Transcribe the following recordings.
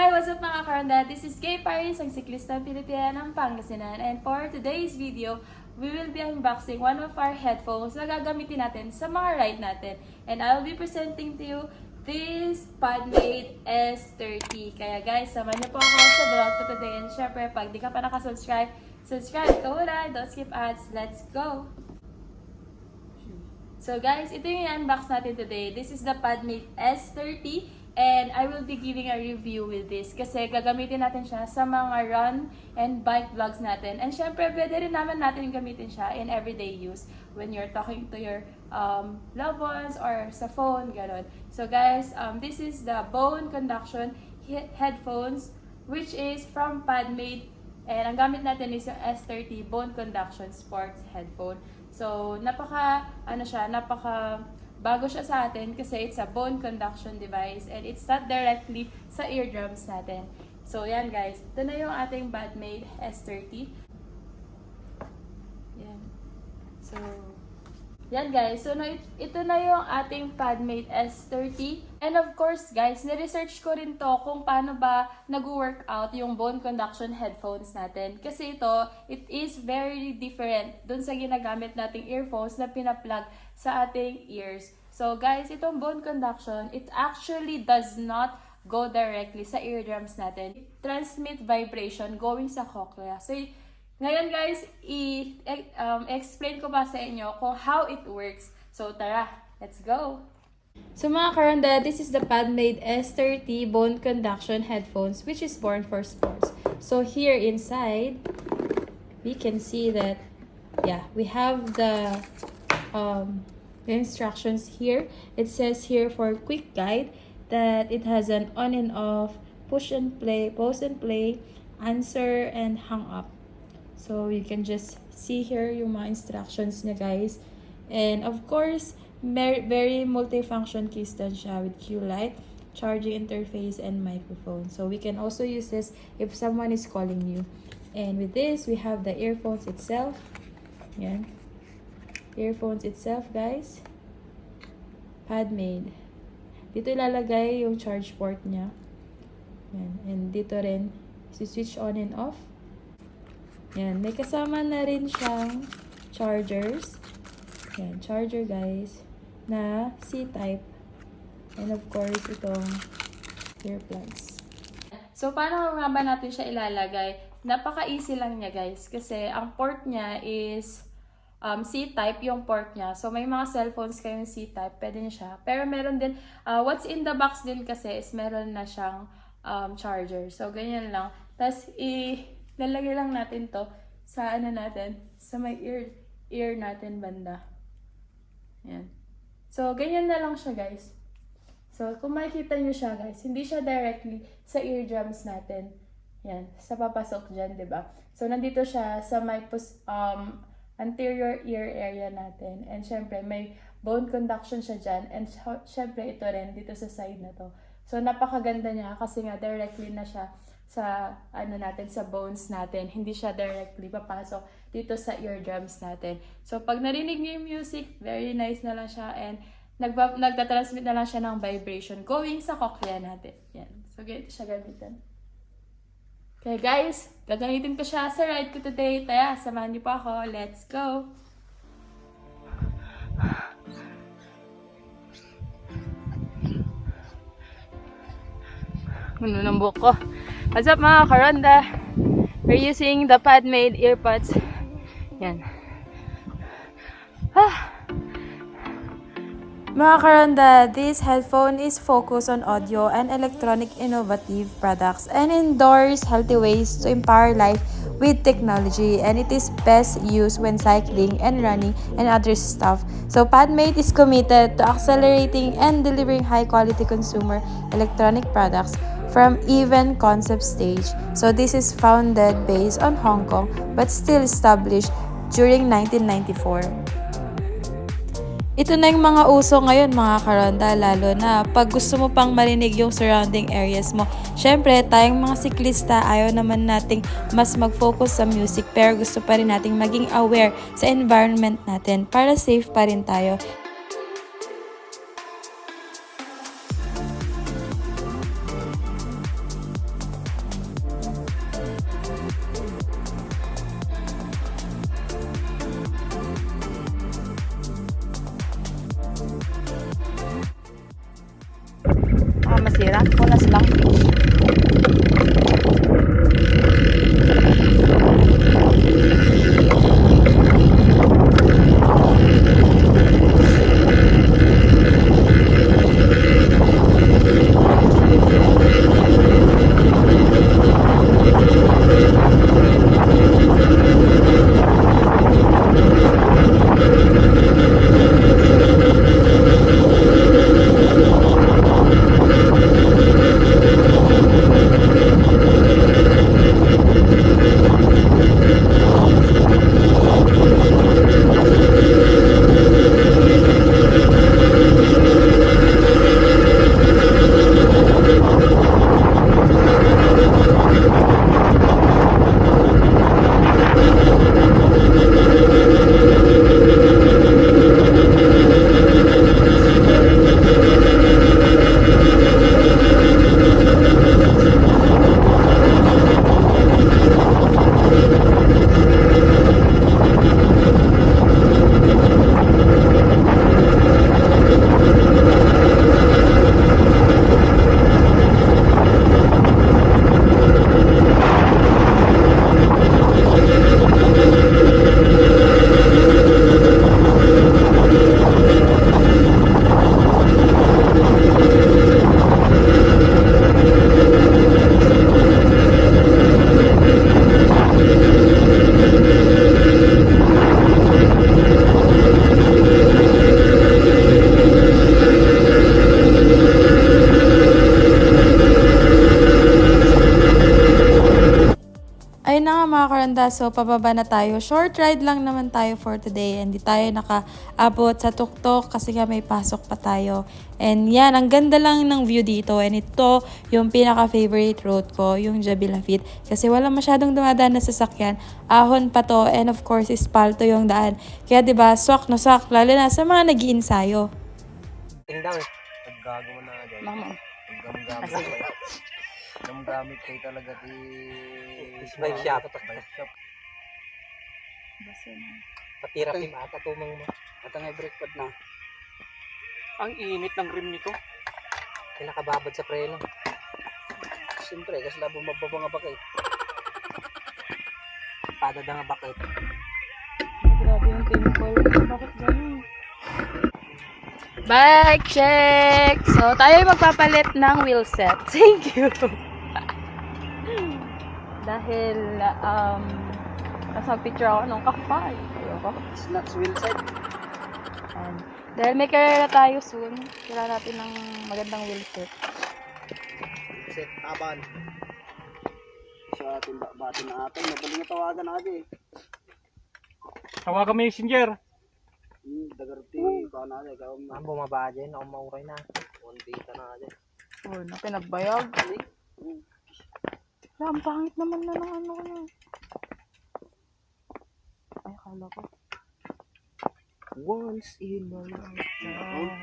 Hi, what's up mga karanda? This is Gay Paris, ang siklista Pilipina ng Pangasinan. And for today's video, we will be unboxing one of our headphones na gagamitin natin sa mga ride natin. And I'll be presenting to you this Podmate S30. Kaya guys, samahan niyo po ako sa vlog for today. And syempre, pag di ka pa nakasubscribe, subscribe ka muna. Don't skip ads. Let's go! So guys, ito yung i-unbox natin today. This is the Podmate S30 and I will be giving a review with this kasi gagamitin natin siya sa mga run and bike vlogs natin. And syempre, pwede rin naman natin gamitin siya in everyday use when you're talking to your loved ones or sa phone, gano'n. So guys, this is the bone conduction headphones which is from Podmate. And ang gamit natin is yung S30 Bone Conduction Sports Headphone. So, napaka bago siya sa atin kasi it's a bone conduction device and it's not directly sa eardrums natin. So, yan guys. Ito na yung ating Podmate S30. Yan. So, yan guys. So, ito na yung ating Podmate S30. And of course guys, niresearch ko rin to kung paano ba nag-workout yung bone conduction headphones natin. Kasi ito, it is very different dun sa ginagamit nating earphones na pinaplug sa ating ears. So guys, itong bone conduction, it actually does not go directly sa eardrums natin. It transmit vibration going sa cochlea. So ngayon guys, explain ko pa sa inyo kung how it works. So tara, let's go! So mga karanda, this is the Podmate S30 Bone Conduction Headphones which is born for sports. So here inside, we can see that, yeah, we have the instructions here. It says here for quick guide that it has an on and off, push and play, pause and play, answer, and hang up. So you can just see here yung mga instructions niya guys. And of course, very multifunction keystone siya with Q light, charging interface, and microphone. So we can also use this if someone is calling you. And with this, we have the earphones itself. Yan. Earphones itself, guys. Podmate. Dito ilalagay yung charge port niya. Yan. And dito rin, switch on and off. Yan. May kasama na rin siyang chargers. Yan. Charger, guys. Na C-type. And of course, itong earplugs. So, paano nga ba natin siya ilalagay? Napaka-easy lang niya, guys. Kasi, ang port niya is C-type yung port niya. So, may mga cellphones kayong C-type. Pwede niya siya. Pero meron din, what's in the box din kasi is meron na siyang charger. So, ganyan lang. Tapos, ilalagay lang natin to sa ano natin, sa may ear natin banda. Yan. So, ganyan na lang siya, guys. So, kung makikita nyo siya, guys, hindi siya directly sa eardrums natin. Yan. Sa papasok dyan, diba? So, nandito siya sa may anterior ear area natin. And, syempre, may bone conduction siya dyan. And, syempre, ito rin, dito sa side na to. So, napakaganda niya kasi nga, directly na siya sa, ano natin, sa bones natin. Hindi siya directly papasok dito sa eardrums natin. So, pag narinig niyo yung music, very nice na lang siya and nagtatransmit na lang siya ng vibration going sa cochlea natin. Yan. So, ganito siya gamitin. Okay, guys, gagamitin ko siya sa ride ko today. Taya, samahan niyo po ako. Let's go! Ano ng buhok ko? What's up mga karanda? We're using the Podmate earpods. Yan. Mga karanda, this headphone is focused on audio and electronic innovative products and endorse healthy ways to empower life with technology, and it is best used when cycling and running and other stuff. So Podmate is committed to accelerating and delivering high quality consumer electronic products from even concept stage. So this is founded based on Hong Kong but still established during 1994. Ito na yung mga uso ngayon mga karonda, lalo na pag gusto mo pang marinig yung surrounding areas mo. Syempre, tayong mga siklista, ayaw naman nating mas mag-focus sa music pero gusto pa rin nating maging aware sa environment natin para safe pa rin tayo. punas lang. Ayun na nga mga karanda, so pababa na tayo. Short ride lang naman tayo for today. And di tayo nakaabot sa tuktok kasi nga may pasok pa tayo. And yan, ang ganda lang ng view dito. And ito yung pinaka-favorite road ko, yung Jabilafit. Kasi wala masyadong dumadaan na sasakyan. Ahon pa to, and of course, ispalto yung daan. Kaya diba, swak na swak, lalo na sa mga nag-iinsayo. Tingnan eh. Naggago mo na dyan. Mama. Gamgamit kayo talaga di... Bike shop. Bike shop. Patira rin ata tumang mo. At ang brake pad na. Ang init ng rim nito. Kinakababad sa preno. Siyempre, kasi labo mababa nga bakit. Padad nga bakit. Grabe yung chemical. Bakit ganun? Bike check! So, tayo magpapalit ng wheel set. Thank you! Dahil, nasa picture ako nung kakapal. Ayoko. Snacks wheel set. And, dahil may karera tayo soon, kailangan natin ng magandang wheel set. Set taban. Sa ating bati na atin. Madaling na tawagan natin eh. Tawagan messenger. Dagarti ka na natin. Ang bumaba dyan. Ako mauray na. One day ka na natin. Oh, na pinagbayag. Ang pangit naman na ng ano ko na. Ay, kala ko. Once in a lifetime.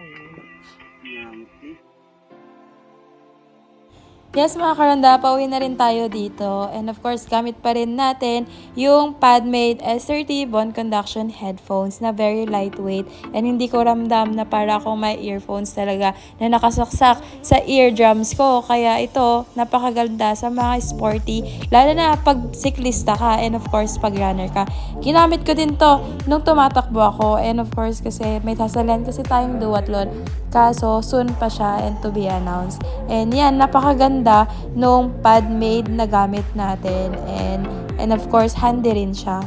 Yes mga karanda, pauwi na rin tayo dito. And of course, gamit pa rin natin yung Padmade S30 Bone Conduction headphones na very lightweight. And hindi ko ramdam na para akong may earphones talaga na nakasaksak sa eardrums ko. Kaya ito, napakaganda sa mga sporty, lalo na pag siklista ka and of course pag runner ka. Ginamit ko din to nung tumatakbo ako. And of course kasi may sasalan kasi tayong duathlon. Kaso soon pa siya and to be announced. And yan, napakaganda nung Padmade na gamit natin. And of course, handy rin siya.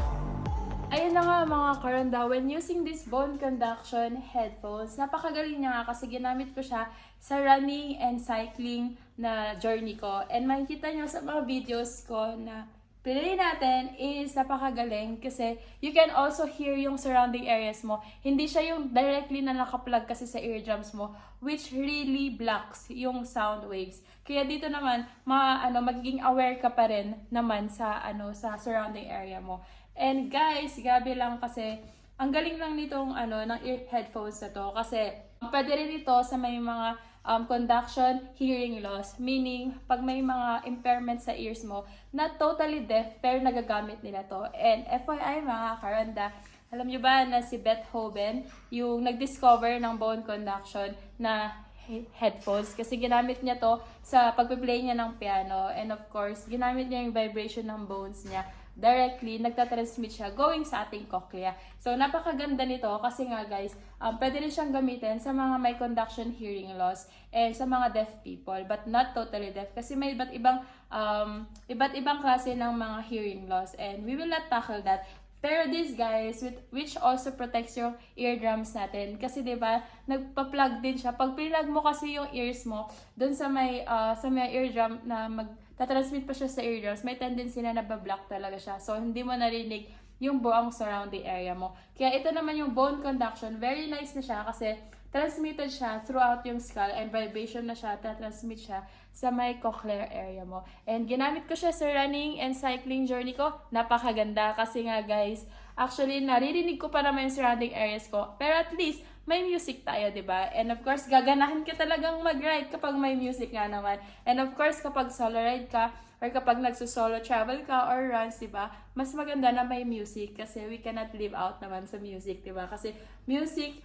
Ayun na nga mga karanda, when using this bone conduction headphones, napakagaling niya nga kasi ginamit ko siya sa running and cycling na journey ko. And makikita nyo sa mga videos ko na pinili natin is napakagaling kasi you can also hear yung surrounding areas mo. Hindi siya yung directly na nakaplug kasi sa eardrums mo, which really blocks yung sound waves. Kaya dito naman, magiging aware ka pa rin naman sa sa surrounding area mo. And guys, gabi lang kasi ang galing lang nitong ng ear headphones na to kasi pwede rin ito sa may mga conduction hearing loss, meaning pag may mga impairment sa ears mo na totally deaf pero nagagamit nila to. And FYI mga karanda, alam nyo ba na si Beth Hoben yung nag-discover ng bone conduction na headphones kasi ginamit niya to sa pagpe-play niya ng piano, and of course ginamit niya yung vibration ng bones niya directly, nagtatransmit siya going sa ating cochlea. So napakaganda nito kasi nga guys, pwede rin siyang gamitin sa mga may conduction hearing loss and sa mga deaf people, but not totally deaf kasi may iba't ibang klase ng mga hearing loss, and we will not tackle that. Pero this guys, which also protects yung eardrums natin. Kasi 'di ba, nagpa-plug din siya. Pag plug mo kasi yung ears mo doon sa may eardrum na magta-transmit pa siya sa eardrums, may tendency na nabablock talaga siya. So hindi mo narinig yung buong surrounding area mo. Kaya ito naman yung bone conduction, very nice na siya kasi transmitted siya throughout yung skull and vibration na siya, transmit siya sa may cochlear area mo. And ginamit ko siya sa running and cycling journey ko. Napakaganda kasi nga guys, actually naririnig ko pa naman yung surrounding areas ko. Pero at least may music tayo, 'di ba? And of course, gaganahan ka talagang mag-ride kapag may music nga naman. And of course, kapag solo ride ka or kapag nagso-solo travel ka or runs, 'di ba? Mas maganda na may music kasi we cannot live out naman sa music, 'di ba? Kasi music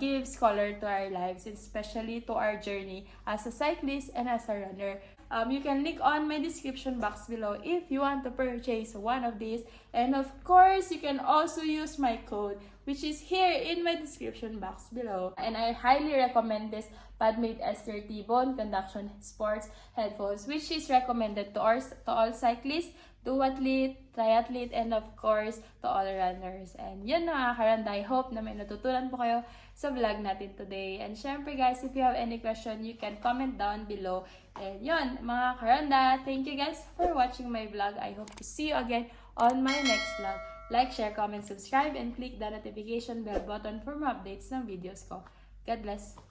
gives color to our lives, especially to our journey as a cyclist and as a runner. You can link on my description box below if you want to purchase one of these. And of course, you can also use my code, which is here in my description box below. And I highly recommend this Padmate S30 Bone Conduction Sports Headphones, which is recommended to all cyclists, duathlete, triathlete, and of course, to all runners. And yun na mga karanda, I hope na may natutunan po kayo sa vlog natin today. And syempre guys, if you have any question, you can comment down below. And yun, mga karanda, thank you guys for watching my vlog. I hope to see you again on my next vlog. Like, share, comment, subscribe, and click the notification bell button for more updates ng videos ko. God bless!